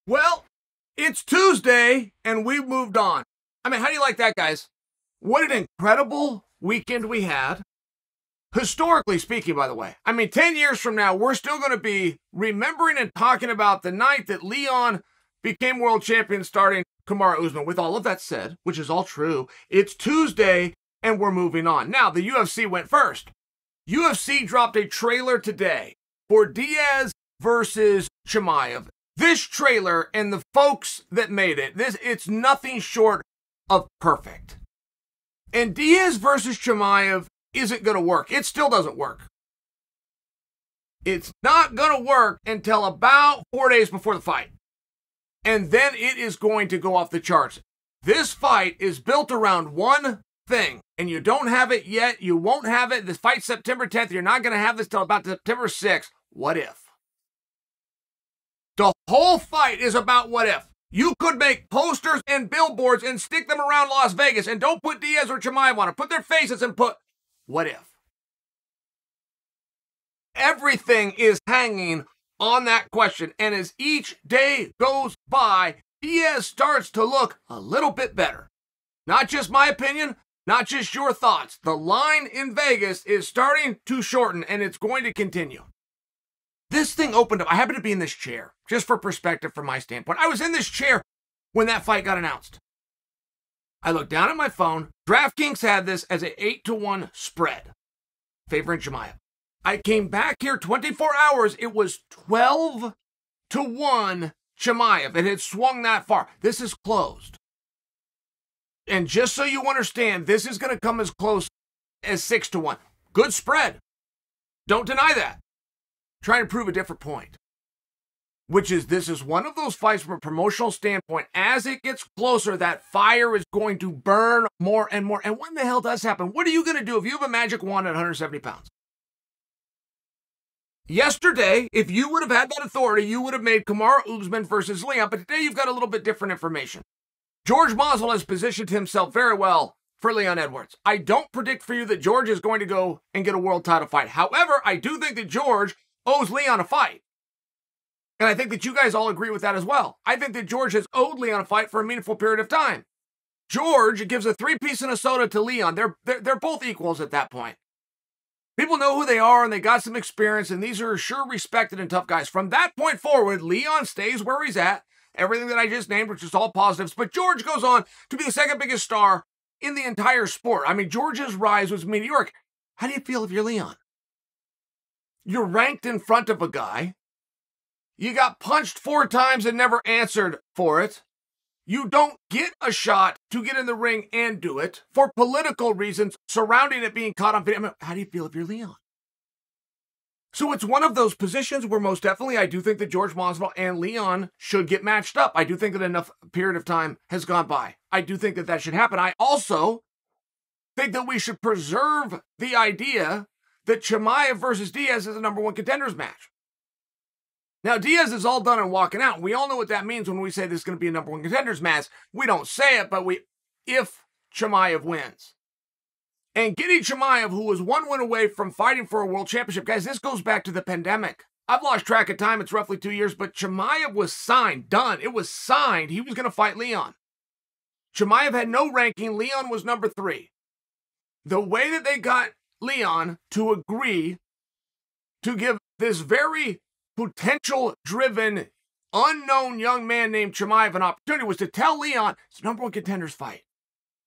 Well, it's Tuesday, and we've moved on. I mean, how do you like that, guys? What an incredible weekend we had. Historically speaking, by the way. I mean, 10 years from now, we're still going to be remembering and talking about the night that Leon became world champion starting Kamaru Usman. With all of that said, which is all true, it's Tuesday, and we're moving on. Now, the UFC went first. UFC dropped a trailer today for Diaz versus Chimaev. This trailer and the folks that made it, it's nothing short of perfect. And Diaz versus Chimaev isn't going to work. It still doesn't work. It's not going to work until about 4 days before the fight. And then it is going to go off the charts. This fight is built around one thing, and you don't have it yet. You won't have it. This fight's September 10th. You're not going to have this till about September 6th. What if? The whole fight is about what if. You could make posters and billboards and stick them around Las Vegas, and don't put Diaz or Chimaev on it. Put their faces and put what if. Everything is hanging on that question, and as each day goes by, Diaz starts to look a little bit better. Not just my opinion, not just your thoughts. The line in Vegas is starting to shorten, and it's going to continue. This thing opened up. I happen to be in this chair, just for perspective from my standpoint. I was in this chair when that fight got announced. I looked down at my phone. DraftKings had this as an 8-1 spread, favoring Chimaev. I came back here 24 hours. It was 12-1 Chimaev. It had swung that far. This is closed. And just so you understand, this is going to come as close as 6-1. Good spread. Don't deny that. Trying to prove a different point, which is this is one of those fights from a promotional standpoint. As it gets closer, that fire is going to burn more and more. And when the hell does happen? What are you going to do if you have a magic wand at 170 pounds? Yesterday, if you would have had that authority, you would have made Kamaru Usman versus Leon. But today, you've got a little bit different information. George Masvidal has positioned himself very well for Leon Edwards. I don't predict for you that George is going to go and get a world title fight. However, I do think that George owes Leon a fight. And I think that you guys all agree with that as well. I think that George has owed Leon a fight for a meaningful period of time. George gives a 3-piece and a soda to Leon. They're both equals at that point. People know who they are, and they got some experience, and these are sure respected and tough guys. From that point forward, Leon stays where he's at. Everything that I just named, which is all positives. But George goes on to be the second biggest star in the entire sport. I mean, George's rise was meteoric. How do you feel if you're Leon? You're ranked in front of a guy. You got punched 4 times and never answered for it. You don't get a shot to get in the ring and do it for political reasons surrounding it being caught on video. I mean, how do you feel if you're Leon? So it's one of those positions where most definitely I do think that George Masvidal and Leon should get matched up. I do think that enough period of time has gone by. I do think that that should happen. I also think that we should preserve the idea that Chimaev versus Diaz is a #1 contenders match. Now, Diaz is all done and walking out. We all know what that means when we say this is going to be a #1 contenders match. We don't say it, but if Chimaev wins. And getting Chimaev, who was 1 win away from fighting for a world championship, guys, this goes back to the pandemic. I've lost track of time. It's roughly 2 years, but Chimaev was signed, done. It was signed. He was going to fight Leon. Chimaev had no ranking. Leon was #3. The way that they got Leon to agree to give this very potential-driven, unknown young man named Chimaev an opportunity was to tell Leon it's a #1 contenders fight.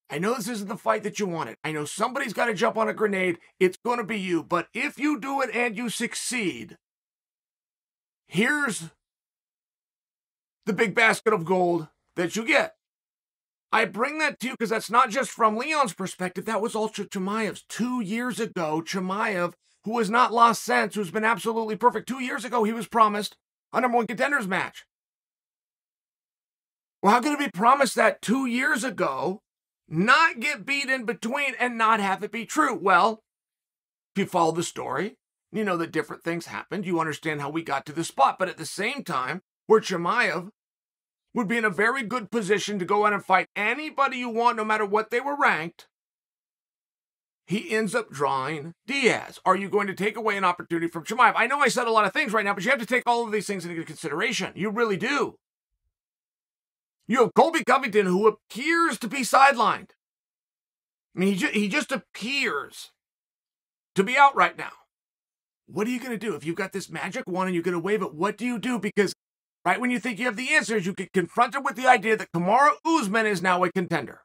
I know this isn't the fight that you wanted. I know somebody's got to jump on a grenade. It's going to be you. But if you do it and you succeed, here's the big basket of gold that you get. I bring that to you because that's not just from Leon's perspective. That was also Chimaev's. 2 years ago, Chimaev, who has not lost since, who's been absolutely perfect. 2 years ago, he was promised a #1 contenders match. Well, how could it be promised that 2 years ago, not get beat in between, and not have it be true? Well, if you follow the story, you know that different things happened. You understand how we got to this spot. But at the same time, where Chimaev would be in a very good position to go out and fight anybody you want, no matter what they were ranked, he ends up drawing Diaz. Are you going to take away an opportunity from Chimaev? I know I said a lot of things right now, but you have to take all of these things into consideration. You really do. You have Colby Covington, who appears to be sidelined. I mean, he just appears to be out right now. What are you going to do? If you've got this magic wand and you're going to wave it, what do you do? Because right when you think you have the answers, you get confronted with the idea that Kamaru Usman is now a contender.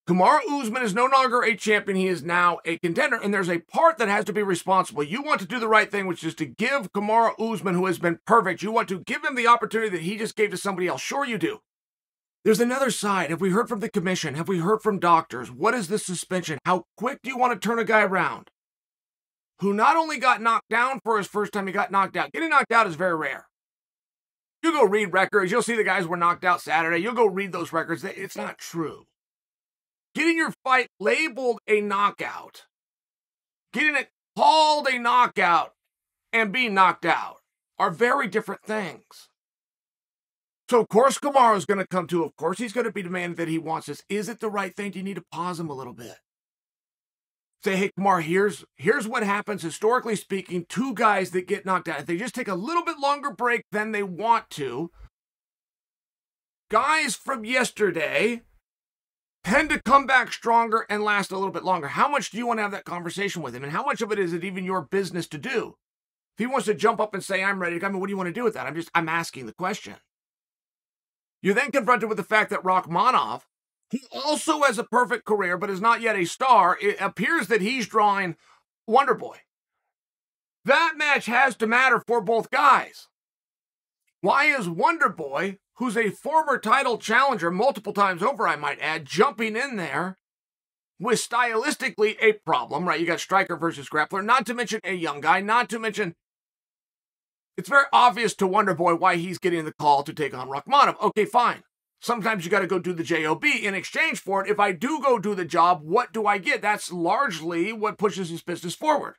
Kamaru Usman is no longer a champion. He is now a contender, and there's a part that has to be responsible. You want to do the right thing, which is to give Kamaru Usman, who has been perfect, you want to give him the opportunity that he just gave to somebody else. Sure you do. There's another side. Have we heard from the commission? Have we heard from doctors? What is this suspension? How quick do you want to turn a guy around who not only got knocked down for his first time, he got knocked out. Getting knocked out is very rare. You go read records. You'll see the guys were knocked out Saturday. You'll go read those records. It's not true. Getting your fight labeled a knockout, getting it called a knockout, and being knocked out are very different things. So, of course, Kamaru is going to come to. Of course, he's going to be demanding that he wants this. Is it the right thing? Do you need to pause him a little bit? Say, hey, Kamaru, here's what happens, historically speaking, two guys that get knocked out. If they just take a little bit longer break than they want to, guys from yesterday tend to come back stronger and last a little bit longer. How much do you want to have that conversation with him? And how much of it is it even your business to do? If he wants to jump up and say, I'm ready to go, I mean, what do you want to do with that? I'm asking the question. You're then confronted with the fact that Rakhmonov, who also has a perfect career but is not yet a star, it appears that he's drawing Wonder Boy. That match has to matter for both guys. Why is Wonder Boy, who's a former title challenger multiple times over, I might add, jumping in there with stylistically a problem, right? You got striker versus grappler, not to mention a young guy, not to mention it's very obvious to Wonder Boy why he's getting the call to take on Rakhmonov. Okay, fine. Sometimes you got to go do the job. In exchange for it, if I do go do the job, what do I get? That's largely what pushes his business forward.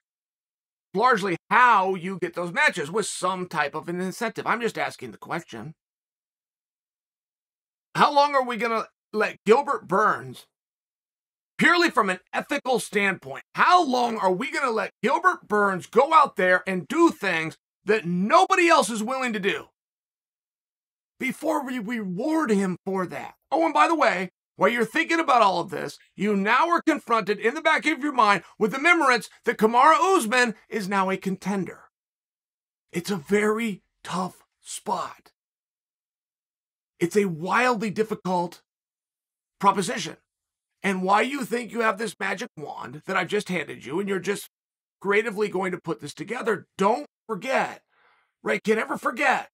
Largely how you get those matches, with some type of an incentive. I'm just asking the question. How long are we going to let Gilbert Burns, purely from an ethical standpoint, how long are we going to let Gilbert Burns go out there and do things that nobody else is willing to do before we reward him for that? Oh, and by the way, while you're thinking about all of this, you now are confronted in the back of your mind with the remembrance that Kamaru Usman is now a contender. It's a very tough spot. It's a wildly difficult proposition. And why you think you have this magic wand that I've just handed you and you're just creatively going to put this together, don't forget, right? Can't ever forget.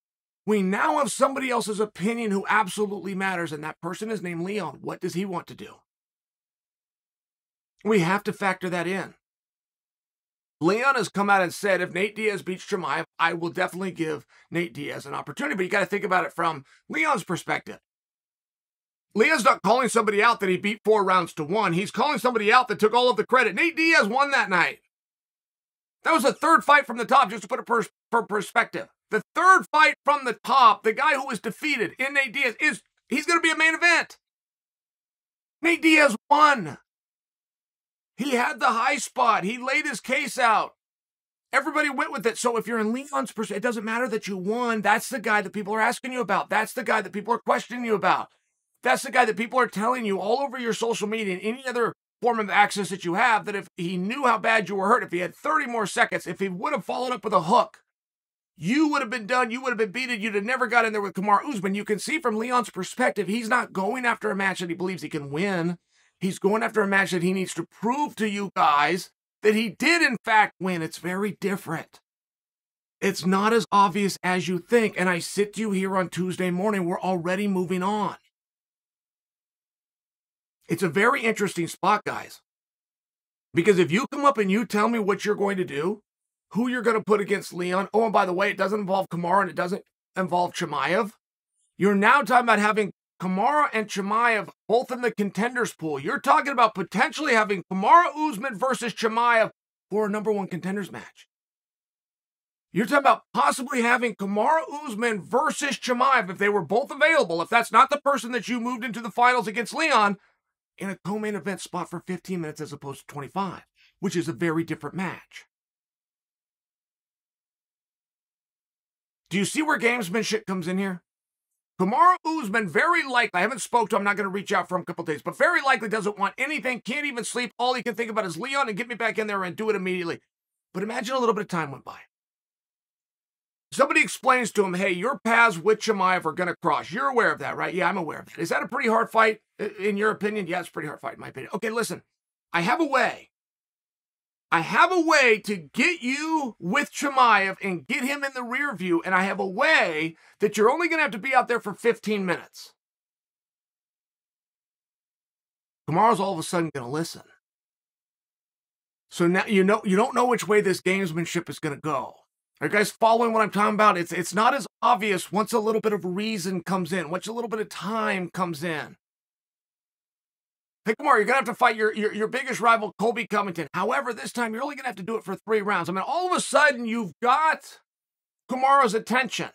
We now have somebody else's opinion who absolutely matters, and that person is named Leon. What does he want to do? We have to factor that in. Leon has come out and said, if Nate Diaz beats Chimaev, I will definitely give Nate Diaz an opportunity. But you got to think about it from Leon's perspective. Leon's not calling somebody out that he beat 4 rounds to 1. He's calling somebody out that took all of the credit. Nate Diaz won that night. That was the third fight from the top, just to put it for perspective. The third fight from the top, the guy who was defeated in Nate Diaz, he's going to be a main event. Nate Diaz won. He had the high spot. He laid his case out. Everybody went with it. So if you're in Leon's perspective, it doesn't matter that you won. That's the guy that people are asking you about. That's the guy that people are questioning you about. That's the guy that people are telling you all over your social media and any other form of access that you have, that if he knew how bad you were hurt, if he had 30 more seconds, if he would have followed up with a hook, you would have been done. You would have been beaten. You'd have never got in there with Kamaru Usman. You can see from Leon's perspective, he's not going after a match that he believes he can win. He's going after a match that he needs to prove to you guys that he did, in fact, win. It's very different. It's not as obvious as you think. And I sit to you here on Tuesday morning, we're already moving on. It's a very interesting spot, guys. Because if you come up and you tell me what you're going to do, who you're going to put against Leon, oh, and by the way, it doesn't involve Kamaru and it doesn't involve Chimaev, you're now talking about having Kamaru and Chimaev both in the contenders pool. You're talking about potentially having Kamaru Usman versus Chimaev for a #1 contenders match. You're talking about possibly having Kamaru Usman versus Chimaev if they were both available, if that's not the person that you moved into the finals against Leon, in a co-main event spot for 15 minutes as opposed to 25, which is a very different match. Do you see where gamesmanship comes in here? Kamaru Usman very likely, I haven't spoke to him, I'm not going to reach out for him a couple days, but very likely doesn't want anything, can't even sleep. All he can think about is Leon and get me back in there and do it immediately. But imagine a little bit of time went by. Somebody explains to him, hey, your paths with Chimaev are going to cross. You're aware of that, right? Yeah, I'm aware of that. Is that a pretty hard fight in your opinion? Yeah, it's a pretty hard fight in my opinion. Okay, listen, I have a way. I have a way to get you with Chimaev and get him in the rear view, and I have a way that you're only going to have to be out there for 15 minutes. Kamaru's all of a sudden going to listen. So now you don't know which way this gamesmanship is going to go. Are you guys following what I'm talking about? It's not as obvious once a little bit of reason comes in, once a little bit of time comes in. Hey, Kamaru, you're going to have to fight your biggest rival, Colby Covington. However, this time you're only going to have to do it for 3 rounds. I mean, all of a sudden you've got Kamaru's attention.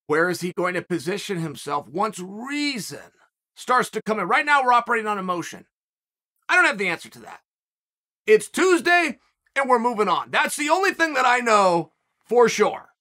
Where is he going to position himself once reason starts to come in? Right now we're operating on emotion. I don't have the answer to that. It's Tuesday and we're moving on. That's the only thing that I know for sure.